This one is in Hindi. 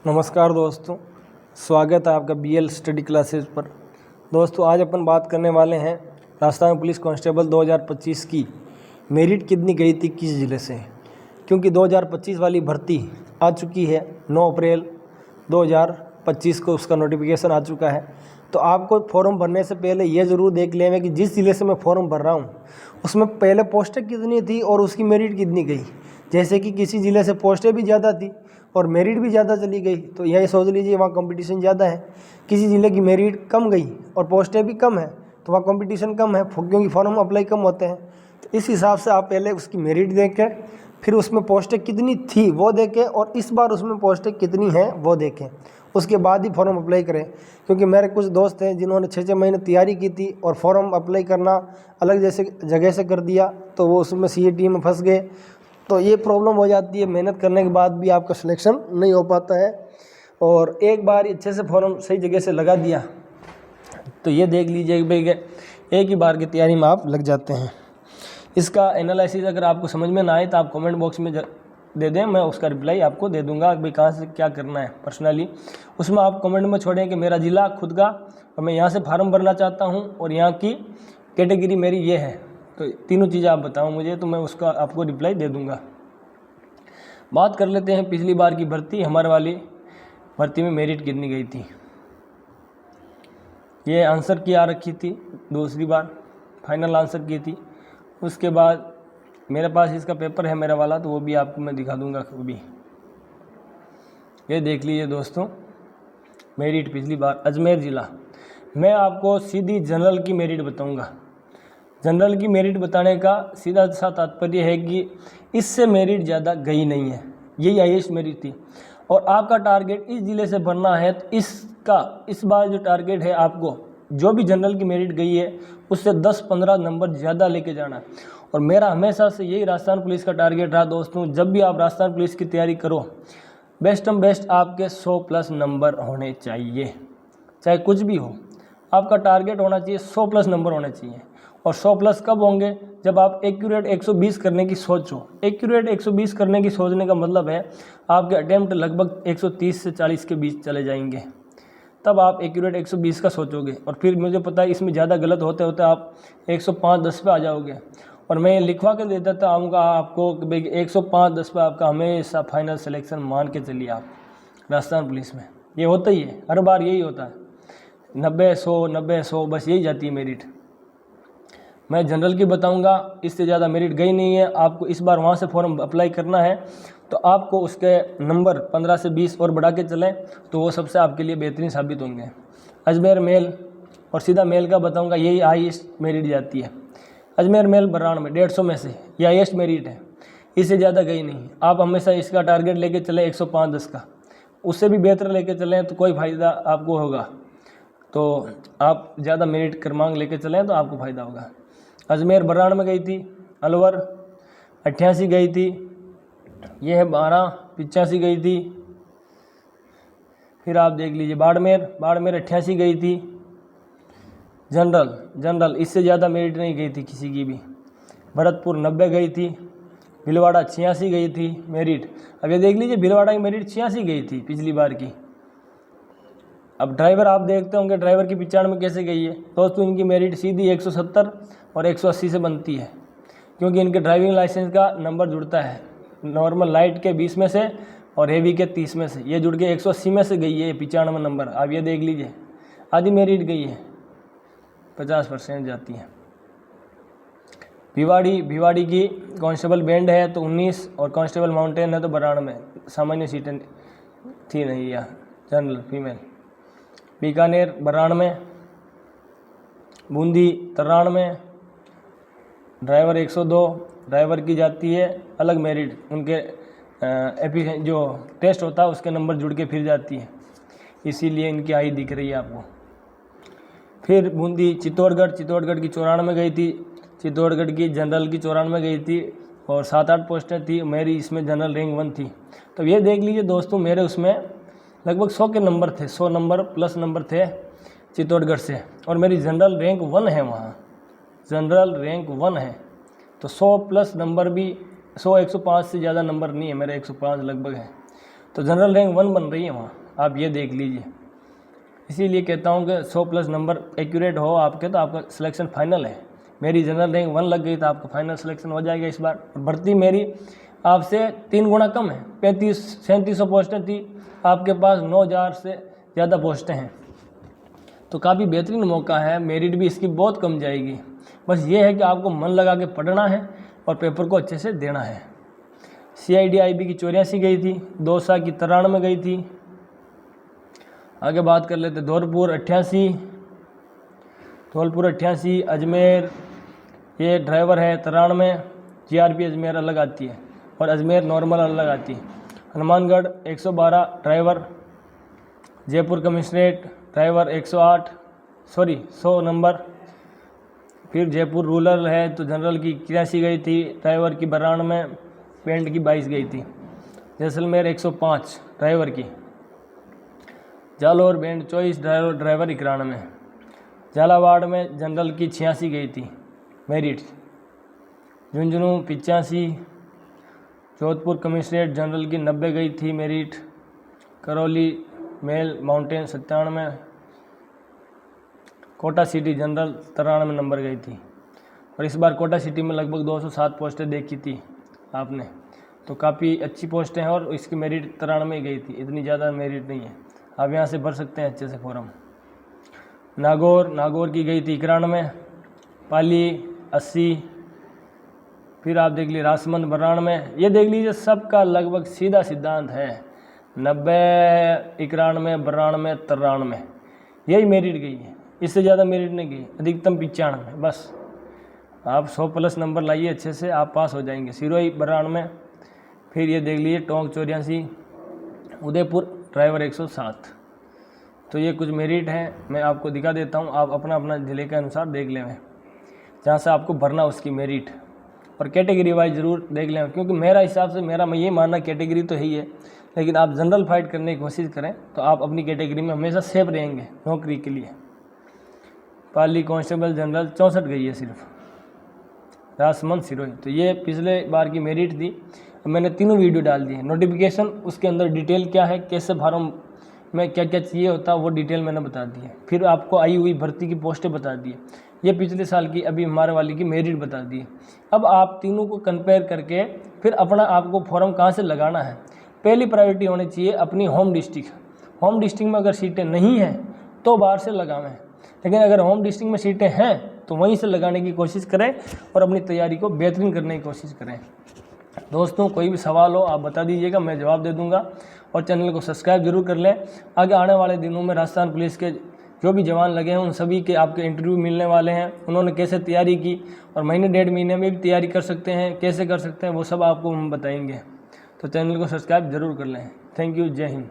नमस्कार दोस्तों, स्वागत है आपका बीएल स्टडी क्लासेस पर। दोस्तों आज अपन बात करने वाले हैं राजस्थान पुलिस कांस्टेबल 2025 की मेरिट कितनी गई थी किस ज़िले से, क्योंकि 2025 वाली भर्ती आ चुकी है। 9 अप्रैल 2025 को उसका नोटिफिकेशन आ चुका है। तो आपको फॉर्म भरने से पहले ये ज़रूर देख लेना कि जिस ज़िले से मैं फॉर्म भर रहा हूँ उसमें पहले पोस्टें कितनी थी और उसकी मेरिट कितनी गई। जैसे कि किसी ज़िले से पोस्टें भी ज़्यादा थी और मेरिट भी ज़्यादा चली गई, तो यही सोच लीजिए वहाँ कंपटीशन ज़्यादा है। किसी ज़िले की मेरिट कम गई और पोस्टें भी कम है तो वहाँ कंपटीशन कम है, क्योंकि फॉर्म अप्लाई कम होते हैं। तो इस हिसाब से आप पहले उसकी मेरिट देखें, फिर उसमें पोस्टें कितनी थी वो देखें और इस बार उसमें पोस्टें कितनी हैं वो देखें, उसके बाद ही फॉर्म अप्लाई करें। क्योंकि मेरे कुछ दोस्त हैं जिन्होंने 6-6 महीने तैयारी की थी और फॉर्म अप्लाई करना अलग जैसे जगह से कर दिया, तो वो उसमें CET में फंस गए। तो ये प्रॉब्लम हो जाती है, मेहनत करने के बाद भी आपका सिलेक्शन नहीं हो पाता है। और एक बार अच्छे से फॉर्म सही जगह से लगा दिया तो ये देख लीजिए भाई एक ही बार की तैयारी में आप लग जाते हैं। इसका एनालिसिस अगर आपको समझ में ना आए तो आप कमेंट बॉक्स में दे दें, मैं उसका रिप्लाई आपको दे दूंगा भाई कहाँ से क्या करना है पर्सनली। उसमें आप कमेंट में छोड़ें कि मेरा ज़िला खुद का और मैं यहाँ से फार्म भरना चाहता हूँ और यहाँ की कैटेगरी मेरी ये है, तो तीनों चीज़ें आप बताओ मुझे, तो मैं उसका आपको रिप्लाई दे दूंगा। बात कर लेते हैं पिछली बार की भर्ती। हमारे वाली भर्ती में मेरिट कितनी गई थी, ये आंसर की आ रखी थी, दूसरी बार फाइनल आंसर की थी। उसके बाद मेरे पास इसका पेपर है मेरा वाला, तो वो भी आपको मैं दिखा दूंगा कभी। ये देख लीजिए दोस्तों मेरिट पिछली बार अजमेर ज़िला। मैं आपको सीधी जनरल की मेरिट बताऊंगा। जनरल की मेरिट बताने का सीधा सा तात्पर्य है कि इससे मेरिट ज़्यादा गई नहीं है, यही हाईएस्ट मेरिट थी। और आपका टारगेट इस ज़िले से भरना है तो इस बार जो टारगेट है आपको जो भी जनरल की मेरिट गई है उससे 10-15 नंबर ज़्यादा लेके जाना है। और मेरा हमेशा से यही राजस्थान पुलिस का टारगेट रहा दोस्तों, जब भी आप राजस्थान पुलिस की तैयारी करो बेस्ट आपके 100+ नंबर होने चाहिए, चाहे कुछ भी हो। आपका टारगेट होना चाहिए 100+ नंबर होने चाहिए। और 100+ कब होंगे, जब आप एक्यूरेट 120 करने की सोचो। एक्यूरेट 120 करने की सोचने का मतलब है आपके अटेम्प्ट लगभग 130 से 40 के बीच चले जाएंगे, तब आप एक्यूरेट 120 का सोचोगे। और फिर मुझे पता है इसमें ज़्यादा गलत होते होते आप 105-10 पे आ जाओगे। और मैं लिखवा के दे देता हूँ आपको कि भाई 105-10 पे आपका हमेशा फाइनल सिलेक्शन मान के चलिए आप राजस्थान पुलिस में। ये होता ही है, हर बार यही होता है, 90-100 बस यही जाती है मेरिट। मैं जनरल की बताऊंगा, इससे ज़्यादा मेरिट गई नहीं है। आपको इस बार वहाँ से फॉर्म अप्लाई करना है तो आपको उसके नंबर 15 से 20 और बढ़ा के चलें तो वो सबसे आपके लिए बेहतरीन साबित होंगे। अजमेर मेल और सीधा मेल का बताऊंगा, यही हाईएस्ट मेरिट जाती है। अजमेर मेल 92 में 150 में से ये हाईएस्ट मेरिट है, इससे ज़्यादा गई नहीं। आप हमेशा इसका टारगेट लेके चलें 105-10 का, उससे भी बेहतर लेके चलें तो कोई फ़ायदा आपको होगा। तो आप ज़्यादा मेरिट क्रमांक लेके चलें तो आपको फ़ायदा होगा। अजमेर 92 में गई थी, अलवर 88 गई थी, ये है 12-85 गई थी। फिर आप देख लीजिए बाड़मेर 88 गई थी। जनरल इससे ज़्यादा मेरिट नहीं गई थी किसी की भी। भरतपुर 90 गई थी, भीलवाड़ा 86 गई थी मेरिट। अब ये देख लीजिए भीलवाड़ा की मेरिट 86 गई थी पिछली बार की। अब ड्राइवर आप देखते होंगे ड्राइवर की 95 कैसे गई है दोस्तों। इनकी मेरिट सीधी 170 और 180 से बनती है, क्योंकि इनके ड्राइविंग लाइसेंस का नंबर जुड़ता है नॉर्मल लाइट के 20 में से और हेवी के 30 में से, ये जुड़ के 180 में से गई है 95 नंबर। आप ये देख लीजिए आधी मेरिट गई है, 50% जाती है। भिवाड़ी की कांस्टेबल बैंड है तो 19 और कांस्टेबल माउंटेन है तो 92। सामान्य सीटें थी नहीं या general female. Bikaner 92, Bundi 93, driver 102। Driver की जाती है अलग मेरिट, उनके जो टेस्ट होता है उसके नंबर जुड़ के फिर जाती है, इसीलिए इनकी आई दिख रही है आपको। फिर बूंदी चित्तौड़गढ़ की 94 में गई थी। चित्तौड़गढ़ की जनरल की 94 में गई थी और 7-8 पोस्टें थी, मेरी इसमें जनरल रैंक 1 थी। तो ये देख लीजिए दोस्तों मेरे उसमें लगभग 100 के नंबर थे, 100 नंबर प्लस नंबर थे चित्तौड़गढ़ से, और मेरी जनरल रैंक 1 है, वहाँ जनरल रैंक 1 है। तो 100+ नंबर भी 105 से ज़्यादा नंबर नहीं है मेरा, 105 लगभग है। तो जनरल रैंक 1 बन रही है वहाँ, आप ये देख लीजिए। इसीलिए कहता हूँ कि 100+ नंबर एक्यूरेट हो आपके तो आपका सिलेक्शन फाइनल है। मेरी जनरल रैंक 1 लग गई तो आपका फाइनल सिलेक्शन हो जाएगा इस बार। भर्ती मेरी आपसे 3 गुना कम है, 3500-3700 पोस्टें थी, आपके पास 9000 से ज़्यादा पोस्टें हैं। तो काफ़ी बेहतरीन मौका है, मेरिट भी इसकी बहुत कम जाएगी। बस ये है कि आपको मन लगा के पढ़ना है और पेपर को अच्छे से देना है। CID IB की 84 गई थी, दौसा की 93 गई थी। आगे बात कर लेते, धौलपुर 88, अजमेर ये ड्राइवर है 93, GRP अजमेर अलग आती है और अजमेर नॉर्मल अलग आती है। Hanumangarh 112 driver, Jaipur commissionerate driver 100 number. फिर जयपुर रूरल है तो जनरल की 83 गई थी, ड्राइवर की 92, पेंट की 22 गई थी। जैसलमेर 105 ड्राइवर की। Jalore band 24 driver 91। झालावाड़ में जनरल की 86 गई थी merit. Jhunjhunu 85। Jodhpur commissionerate general की 90 गई थी मेरिट। करौली मेल माउंटेन 97। कोटा सिटी जनरल 93 नंबर गई थी। और इस बार कोटा सिटी में लगभग 207 पोस्टें देखी थी आपने, तो काफ़ी अच्छी पोस्टें हैं और इसकी मेरिट 93 गई थी, इतनी ज़्यादा मेरिट नहीं है। आप यहाँ से भर सकते हैं अच्छे से फॉर्म। नागौर की गई थी 91, पाली 80। फिर आप देख लीजिए राजसमंद 92। ये देख लीजिए सबका लगभग सीधा सिद्धांत है, 90, 91, 92, 93 यही मेरिट गई है, इससे ज़्यादा मेरिट नहीं गई, अधिकतम 95। बस आप 100+ नंबर लाइए अच्छे से, आप पास हो जाएंगे। सिरोही 92। फिर ये देख लीजिए टोंक 84, उदयपुर ड्राइवर 107। तो ये कुछ मेरिट हैं, मैं आपको दिखा देता हूँ, आप अपना जिले के अनुसार देख लें, जहाँ से आपको भरना उसकी मेरिट और कैटेगरी वाइज ज़रूर देख लें, क्योंकि मेरा हिसाब से मैं ये मानना कैटेगरी तो ही है, लेकिन आप जनरल फाइट करने की कोशिश करें तो आप अपनी कैटेगरी में हमेशा सेफ रहेंगे नौकरी के लिए। पाली कांस्टेबल जनरल 64 गई है सिर्फ। राजसमंद सिरोही, तो ये पिछले बार की मेरिट थी। मैंने तीनों वीडियो डाल दी है, नोटिफिकेशन उसके अंदर डिटेल क्या है, कैसे फार्म में क्या क्या चाहिए होता है वो डिटेल मैंने बता दी है। फिर आपको आई हुई भर्ती की पोस्टें बता दी है, ये पिछले साल की अभी हमारे वाली की मेरिट बता दी है। अब आप तीनों को कंपेयर करके फिर अपना आपको फॉर्म कहाँ से लगाना है। पहली प्रायोरिटी होनी चाहिए अपनी होम डिस्ट्रिक्ट। होम डिस्ट्रिक्ट में अगर सीटें नहीं हैं तो बाहर से लगावें, लेकिन अगर होम डिस्ट्रिक्ट में सीटें हैं तो वहीं से लगाने की कोशिश करें और अपनी तैयारी को बेहतरीन करने की कोशिश करें। दोस्तों कोई भी सवाल हो आप बता दीजिएगा, मैं जवाब दे दूंगा। और चैनल को सब्सक्राइब जरूर कर लें। आगे आने वाले दिनों में राजस्थान पुलिस के जो भी जवान लगे हैं उन सभी के आपके इंटरव्यू मिलने वाले हैं, उन्होंने कैसे तैयारी की और महीने 1.5 महीने में भी तैयारी कर सकते हैं, कैसे कर सकते हैं वो सब आपको हम बताएंगे। तो चैनल को सब्सक्राइब जरूर कर लें। थैंक यू, जय हिंद।